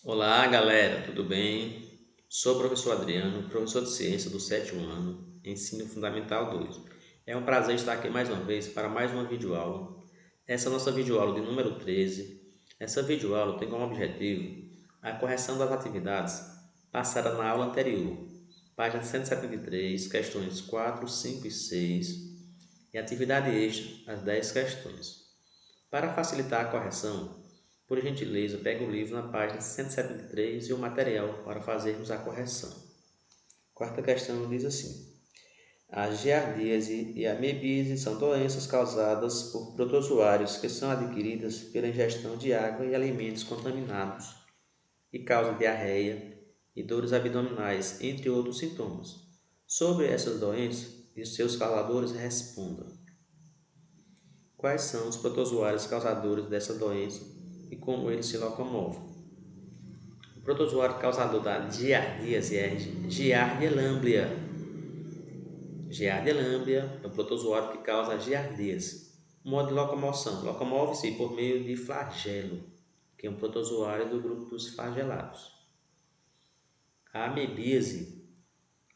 Olá, galera, tudo bem? Sou o professor Adriano, professor de ciência do sétimo ano, ensino fundamental 2. É um prazer estar aqui mais uma vez para mais uma videoaula. Essa é a nossa videoaula de número 13. Essa videoaula tem como objetivo a correção das atividades passadas na aula anterior, página 173, questões 4, 5 e 6, e atividade extra, as 10 questões. Para facilitar a correção, por gentileza, pegue o livro na página 173 e o material para fazermos a correção. Quarta questão diz assim: a giardíase e a amebíase são doenças causadas por protozoários que são adquiridas pela ingestão de água e alimentos contaminados e causam diarreia e dores abdominais, entre outros sintomas. Sobre essas doenças e seus causadores, responda. Quais são os protozoários causadores dessa doença e como eles se locomovem? O protozoário causador da giardíase é Giardia lamblia. Giardia lamblia é o protozoário que causa a giardíase. O modo de locomoção: locomove-se por meio de flagelo, que é um protozoário do grupo dos flagelados. A amebíase: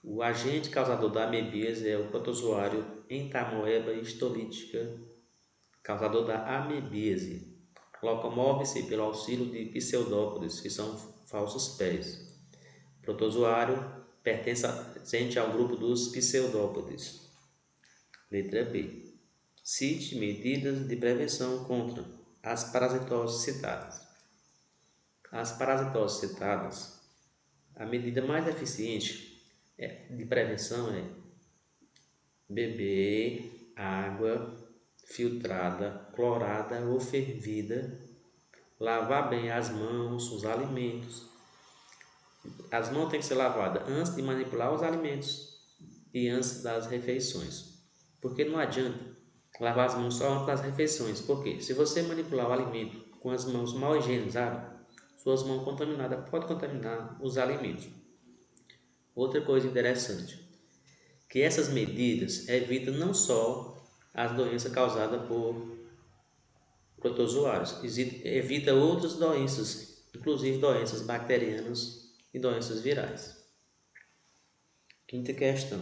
o agente causador da amebíase é o protozoário Entamoeba histolítica, causador da amebíase. Locomove-se pelo auxílio de pseudópodes, que são falsos pés. Protozoário pertencente ao grupo dos pseudópodes. Letra B. Cite medidas de prevenção contra as parasitoses citadas. As parasitoses citadas, a medida mais eficiente de prevenção é beber água filtrada, clorada ou fervida, lavar bem as mãos, os alimentos. As mãos têm que ser lavadas antes de manipular os alimentos e antes das refeições. Porque não adianta lavar as mãos só antes das refeições. Porque se você manipular o alimento com as mãos mal higienizadas, suas mãos contaminadas podem contaminar os alimentos. Outra coisa interessante, que essas medidas evitam não só as doenças causadas por protozoários, evita outras doenças, inclusive doenças bacterianas e doenças virais. Quinta questão.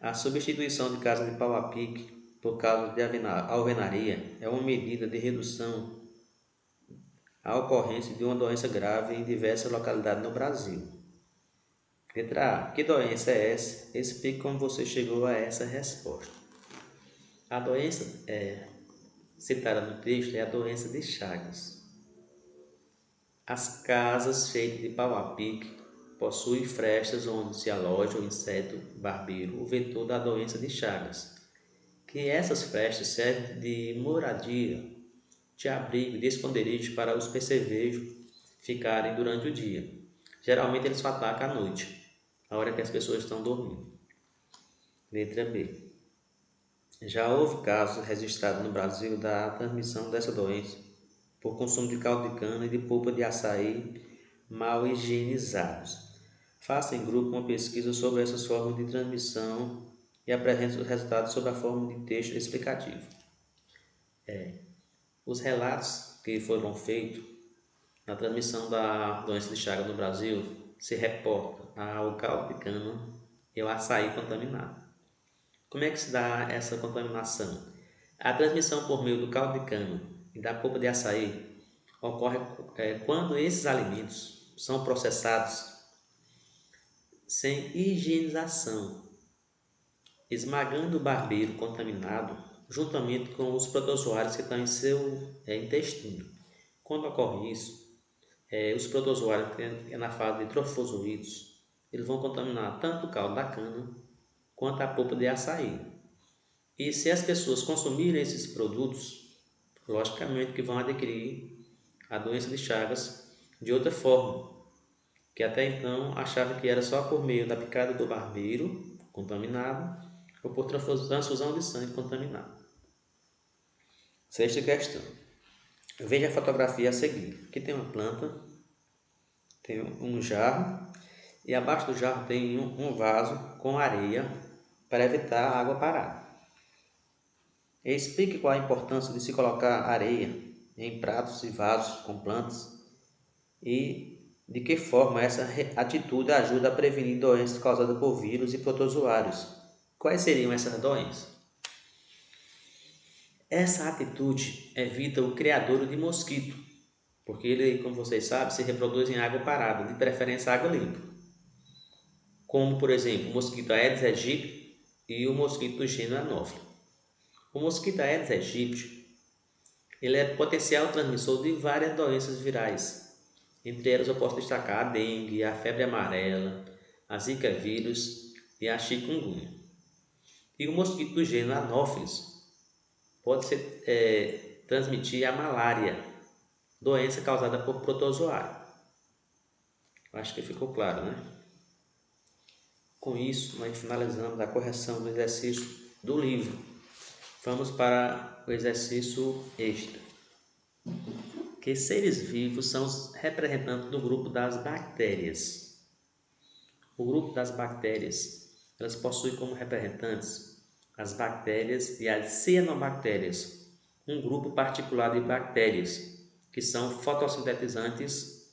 A substituição de casa de pau a pique por casa de alvenaria é uma medida de redução à ocorrência de uma doença grave em diversas localidades no Brasil. Letra A. Que doença é essa? Explique como você chegou a essa resposta. A doença citada no texto é a doença de Chagas. As casas feitas de pau a pique possuem frestas onde se aloja o inseto barbeiro, o vetor da doença de Chagas, que essas frestas servem de moradia, de abrigo, de esconderijo para os percevejos ficarem durante o dia. Geralmente eles atacam à noite, a hora que as pessoas estão dormindo. Letra B. Já houve casos registrados no Brasil da transmissão dessa doença por consumo de caldo de cana e de polpa de açaí mal higienizados. Faça em grupo uma pesquisa sobre essas formas de transmissão e apresente os resultados sob a forma de texto explicativo. Os relatos que foram feitos na transmissão da doença de Chagas no Brasil se reportam ao caldo de cana e ao açaí contaminado. Como é que se dá essa contaminação? A transmissão por meio do caldo de cana e da polpa de açaí ocorre quando esses alimentos são processados sem higienização, esmagando o barbeiro contaminado juntamente com os protozoários que estão em seu intestino. Quando ocorre isso, os protozoários que é na fase de trofozoídeos, eles vão contaminar tanto o caldo da cana quanto a polpa de açaí. E se as pessoas consumirem esses produtos, logicamente que vão adquirir a doença de Chagas de outra forma, que até então achava que era só por meio da picada do barbeiro contaminado ou por transfusão de sangue contaminado. Sexta questão. Veja a fotografia a seguir. Aqui tem uma planta, tem um jarro e abaixo do jarro tem um vaso com areia para evitar a água parar. Explique qual a importância de se colocar areia em pratos e vasos com plantas e de que forma essa atitude ajuda a prevenir doenças causadas por vírus e protozoários. Quais seriam essas doenças? Essa atitude evita o criadouro de mosquito, porque ele, como vocês sabem, se reproduz em água parada, de preferência água limpa. Como, por exemplo, o mosquito Aedes aegypti e o mosquito do gênero Anopheles. O mosquito Aedes aegypti ele é potencial transmissor de várias doenças virais. Entre elas eu posso destacar a dengue, a febre amarela, a zika vírus e a chikungunya. E o mosquito do gênero Anopheles pode transmitir a malária, doença causada por protozoário. Acho que ficou claro, né? Com isso, nós finalizamos a correção do exercício do livro. Vamos para o exercício extra. Que seres vivos são os representantes do grupo das bactérias. O grupo das bactérias, elas possuem como representantes as bactérias e as cianobactérias, um grupo particular de bactérias que são fotossintetizantes,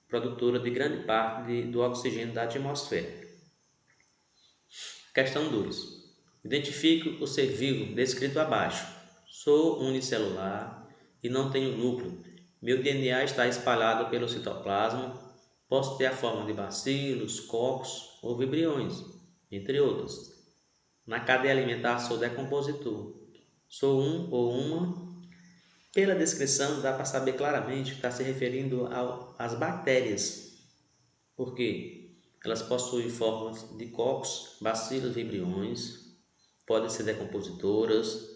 produtoras de grande parte do oxigênio da atmosfera. Questão 2. Identifique o ser vivo descrito abaixo. Sou unicelular e não tenho núcleo. Meu DNA está espalhado pelo citoplasma. Posso ter a forma de bacilos, cocos ou vibriões, entre outros. Na cadeia alimentar sou decompositor. Sou um ou uma. Pela descrição dá para saber claramente que está se referindo às bactérias. Por quê? Elas possuem formas de cocos, bacilos, vibriões, podem ser decompositoras,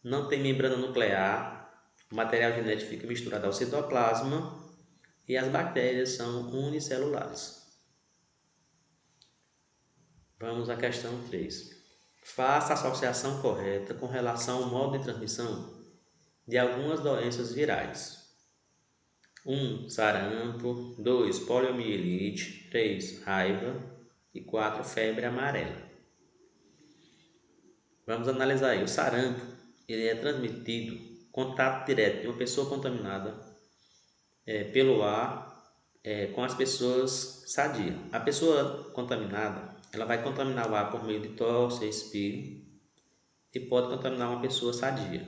não tem membrana nuclear, o material genético fica misturado ao citoplasma e as bactérias são unicelulares. Vamos à questão 3. Faça a associação correta com relação ao modo de transmissão de algumas doenças virais. 1. Sarampo. 2. Poliomielite. 3. Raiva. E 4. Febre amarela. Vamos analisar aí. O sarampo ele é transmitido contato direto de uma pessoa contaminada pelo ar com as pessoas sadias. A pessoa contaminada ela vai contaminar o ar por meio de tosse, espirro e pode contaminar uma pessoa sadia.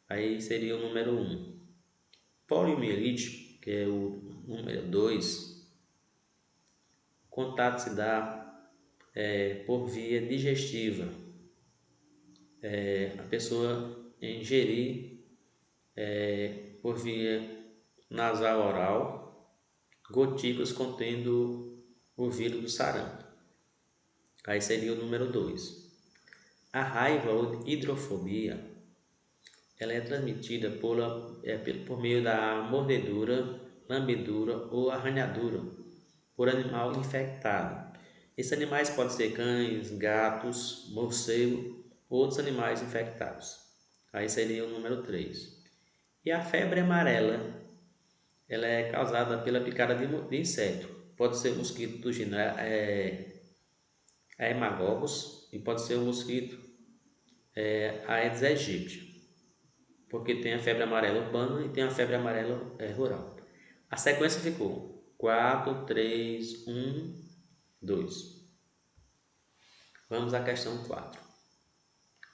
Aí seria o número 1. Poliomielite, que é o número 2, contato se dá por via digestiva. A pessoa ingerir por via nasal oral gotículas contendo o vírus do sarampo. Aí seria o número 2. A raiva ou hidrofobia ela é transmitida por meio da mordedura, lambedura ou arranhadura por animal infectado. Esses animais podem ser cães, gatos, morcego ou outros animais infectados. Aí seria o número 3. E a febre amarela ela é causada pela picada de inseto. Pode ser mosquito do gênero Haemococcus e pode ser o mosquito Aedes aegypti, porque tem a febre amarela urbana e tem a febre amarela rural. A sequência ficou 4, 3, 1, 2. Vamos à questão 4.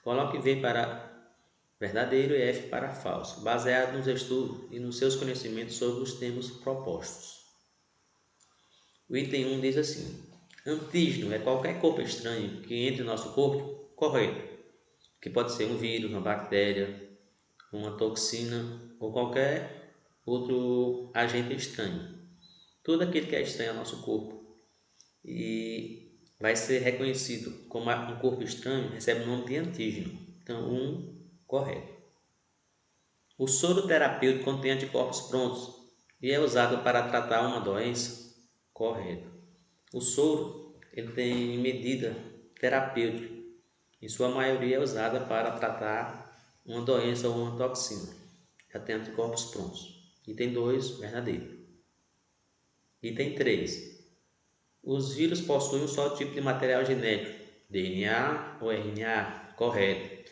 Coloque V para verdadeiro e F para falso, baseado nos estudos e nos seus conhecimentos sobre os termos propostos. O item 1 diz assim: antígeno é qualquer corpo estranho que entre no nosso corpo, correto, que pode ser um vírus, uma bactéria, uma toxina ou qualquer outro agente estranho. Tudo aquilo que é estranho ao nosso corpo e vai ser reconhecido como um corpo estranho recebe o nome de antígeno. Então, correto. O soro terapêutico contém anticorpos prontos e é usado para tratar uma doença? Correto. O soro ele tem medida terapêutica. Em sua maioria é usada para tratar uma doença ou uma toxina. Já tem anticorpos prontos. Item 2, verdadeiro. Item 3. Os vírus possuem um só tipo de material genético, DNA ou RNA? Correto.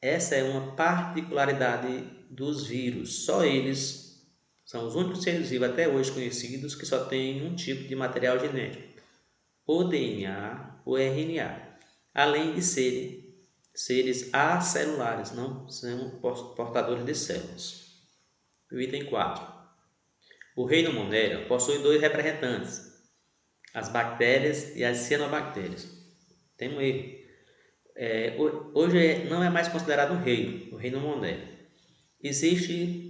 Essa é uma particularidade dos vírus. Só eles São os únicos seres vivos até hoje conhecidos que só têm um tipo de material genético, o DNA ou RNA, além de serem seres acelulares, não são portadores de células. O item 4. O reino Monera possui dois representantes, as bactérias e as cianobactérias. Tem um erro. Hoje não é mais considerado um reino, o reino Monera. Existe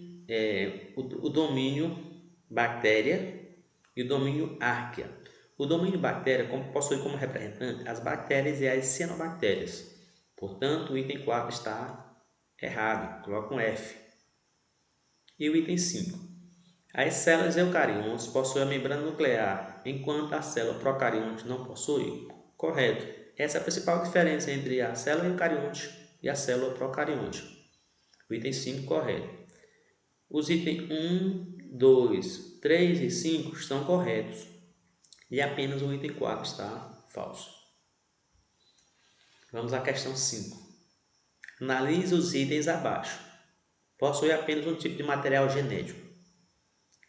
o domínio bactéria e o domínio árquea. O domínio bactéria possui como representante as bactérias e as cianobactérias. Portanto, o item 4 está errado, coloca um F. E o item 5. As células eucariontes possuem a membrana nuclear, enquanto a célula procarionte não possui? Correto. Essa é a principal diferença entre a célula eucarionte e a célula procarionte. O item 5 correto. Os itens 1, 2, 3 e 5 estão corretos. E apenas o item 4 está falso. Vamos à questão 5. Analise os itens abaixo. Possui apenas um tipo de material genético.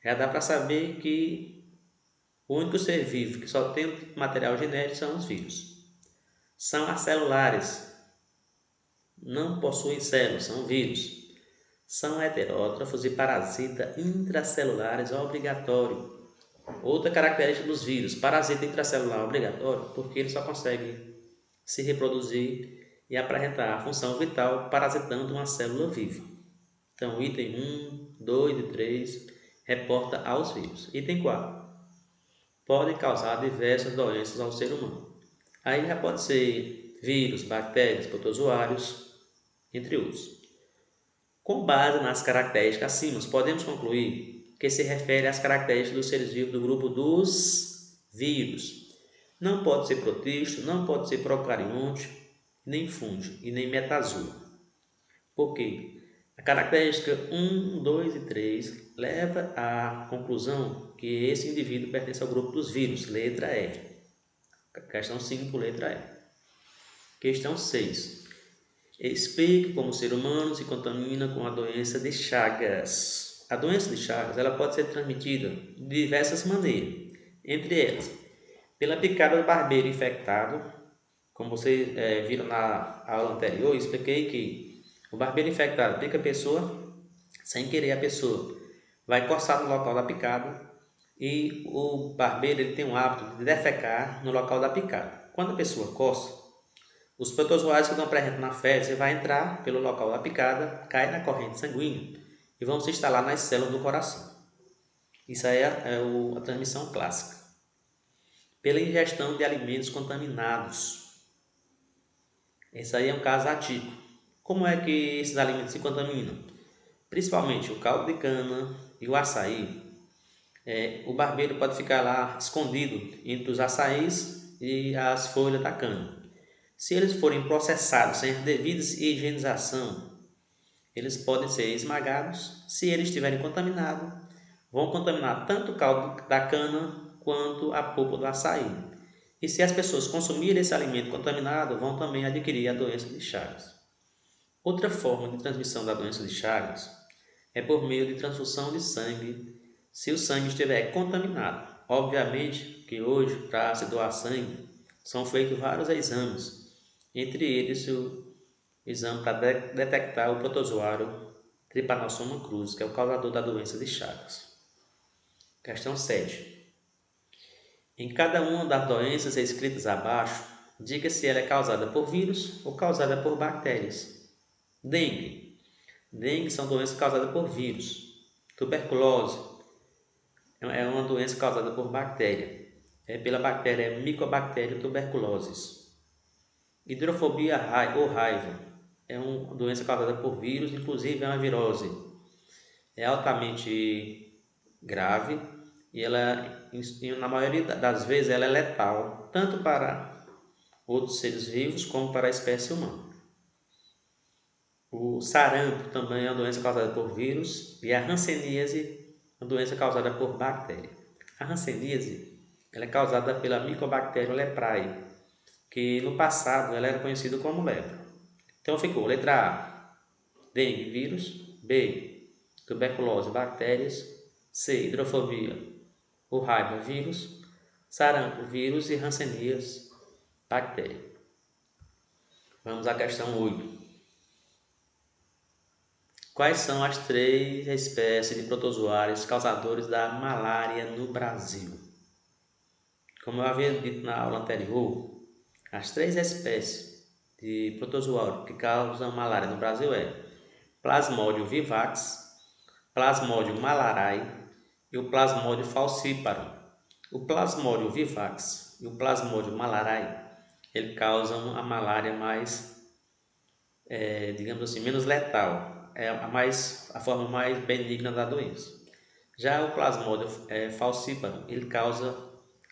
Já dá para saber que o único ser vivo que só tem um tipo de material genético são os vírus. São acelulares. Não possuem células, são vírus. São heterótrofos e parasitas intracelulares obrigatórios. Outra característica dos vírus, parasita intracelular obrigatório, porque ele só consegue se reproduzir e apresentar a função vital parasitando uma célula viva. Então, item 1, 2 e 3 reporta aos vírus. Item 4. Podem causar diversas doenças ao ser humano. Aí já pode ser vírus, bactérias, protozoários, entre outros. Com base nas características acima, podemos concluir que se refere às características dos seres vivos do grupo dos vírus. Não pode ser protisto, não pode ser procarionte, nem fúngico e nem metazoa. Por quê? A característica 1, 2 e 3 leva à conclusão que esse indivíduo pertence ao grupo dos vírus, letra E. Questão 5, letra E. Questão 6. Explique como o ser humano se contamina com a doença de Chagas. A doença de Chagas ela pode ser transmitida de diversas maneiras, entre elas, pela picada do barbeiro infectado. Como vocês viram na aula anterior, eu expliquei que o barbeiro infectado pica a pessoa, sem querer a pessoa vai coçar no local da picada e o barbeiro ele tem um hábito de defecar no local da picada. Quando a pessoa coça, os protozoários que estão presentes na fezes vai entrar pelo local da picada, cai na corrente sanguínea e vão se instalar nas células do coração. Isso aí é a transmissão clássica. Pela ingestão de alimentos contaminados. Esse aí é um caso atípico. Como é que esses alimentos se contaminam? Principalmente o caldo de cana e o açaí. O barbeiro pode ficar lá escondido entre os açaís e as folhas da cana. Se eles forem processados sem devida higienização, eles podem ser esmagados. Se eles estiverem contaminados, vão contaminar tanto o caldo da cana quanto a polpa do açaí. E se as pessoas consumirem esse alimento contaminado, vão também adquirir a doença de Chagas. Outra forma de transmissão da doença de Chagas é por meio de transfusão de sangue, se o sangue estiver contaminado. Obviamente que hoje, para se doar sangue, são feitos vários exames, entre eles o exame para detectar o protozoário Trypanosoma cruzi, que é o causador da doença de Chagas. Questão 7. Em cada uma das doenças escritas abaixo, diga se ela é causada por vírus ou causada por bactérias. Dengue. Dengue são doenças causadas por vírus. Tuberculose é uma doença causada por bactéria. É pela bactéria Mycobacterium tuberculosis. Hidrofobia ou raiva é uma doença causada por vírus, inclusive é uma virose. É altamente grave e ela, na maioria das vezes, ela é letal, tanto para outros seres vivos como para a espécie humana. O sarampo também é uma doença causada por vírus e a hanseníase é uma doença causada por bactéria. A hanseníase ela é causada pela Mycobacterium leprae, que no passado ela era conhecida como lepra. Então ficou letra A, dengue, vírus, B, tuberculose, bactérias, C. Hidrofobia ou raiva, vírus. Sarampo, vírus. E Hanseníase, bactéria. Vamos à questão 8. Quais são as 3 espécies de protozoários causadores da malária no Brasil? Como eu havia dito na aula anterior, as 3 espécies de protozoário que causam malária no Brasil é Plasmodium vivax, Plasmodium malariae e o Plasmodium falciparum. O Plasmodium vivax e o Plasmodium malariae, ele causam a malária mais, digamos assim, menos letal. É a forma mais benigna da doença. Já o Plasmodium falciparum, ele causa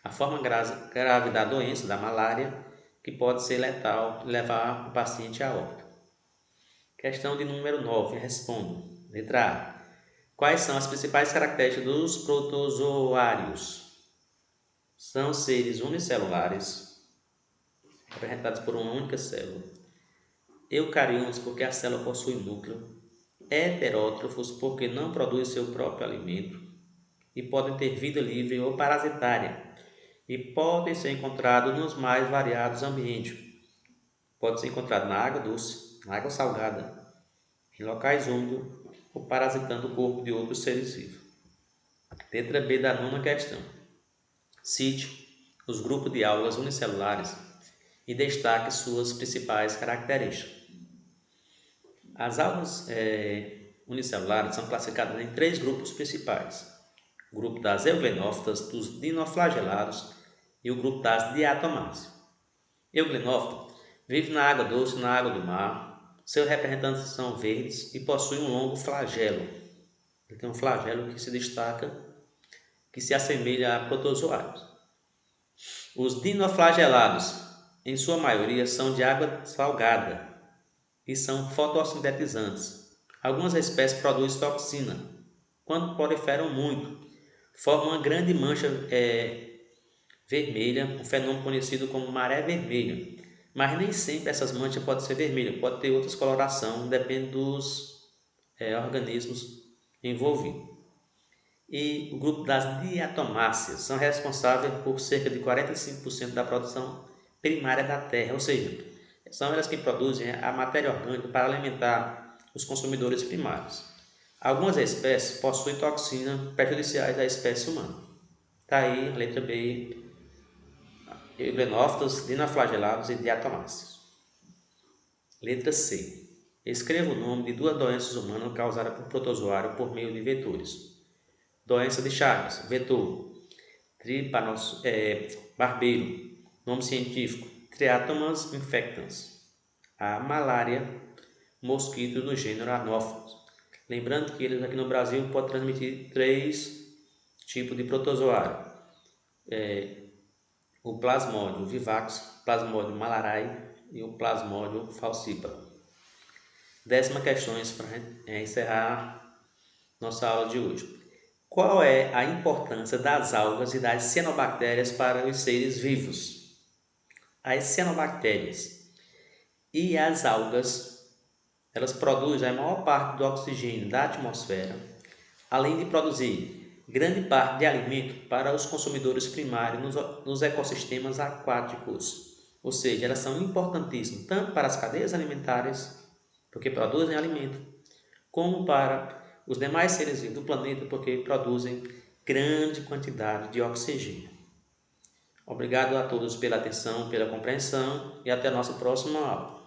a forma grave da doença, da malária, que pode ser letal e levar o paciente a óbito. Questão de número 9, respondo. Letra A. Quais são as principais características dos protozoários? São seres unicelulares, representados por uma única célula. Eucariontes, porque a célula possui núcleo. Heterótrofos, porque não produzem seu próprio alimento e podem ter vida livre ou parasitária e podem ser encontrados nos mais variados ambientes. Pode ser encontrado na água doce, na água salgada, em locais úmidos ou parasitando o corpo de outros seres vivos. Letra B da 9ª questão. Cite os grupos de algas unicelulares e destaque suas principais características. As algas unicelulares são classificadas em 3 grupos principais: o grupo das euglenófitas, dos dinoflagelados e o grupo das diatomáceas. Euglenófita vive na água doce e na água do mar. Seus representantes são verdes e possuem um longo flagelo. Ele tem um flagelo que se destaca, que se assemelha a protozoários. Os dinoflagelados, em sua maioria, são de água salgada e são fotossintetizantes. Algumas espécies produzem toxina. Quando proliferam muito, formam uma grande mancha vermelha, um fenômeno conhecido como maré vermelha. Mas nem sempre essas manchas podem ser vermelhas, pode ter outras colorações, depende dos organismos envolvidos. E o grupo das diatomáceas são responsáveis por cerca de 45% da produção primária da terra, ou seja, são elas que produzem a matéria orgânica para alimentar os consumidores primários. Algumas espécies possuem toxinas prejudiciais à espécie humana. Está aí a letra B, euglenófitas, dinoflagelados e diatomáceos. Letra C. Escreva o nome de 2 doenças humanas causadas por protozoário por meio de vetores. Doença de Chagas, vetor. Barbeiro, nome científico, Triatomas infectans. A malária, mosquito do gênero Anopheles. Lembrando que eles aqui no Brasil podem transmitir 3 tipos de protozoário. O Plasmodium vivax, Plasmodium malariae e o Plasmodium falciparum. 10ª questão para encerrar nossa aula de hoje. Qual é a importância das algas e das cianobactérias para os seres vivos? As cianobactérias e as algas, elas produzem a maior parte do oxigênio da atmosfera, além de produzir grande parte de alimento para os consumidores primários nos ecossistemas aquáticos. Ou seja, elas são importantíssimas tanto para as cadeias alimentares, porque produzem alimento, como para os demais seres vivos do planeta, porque produzem grande quantidade de oxigênio. Obrigado a todos pela atenção, pela compreensão e até a nossa próxima aula.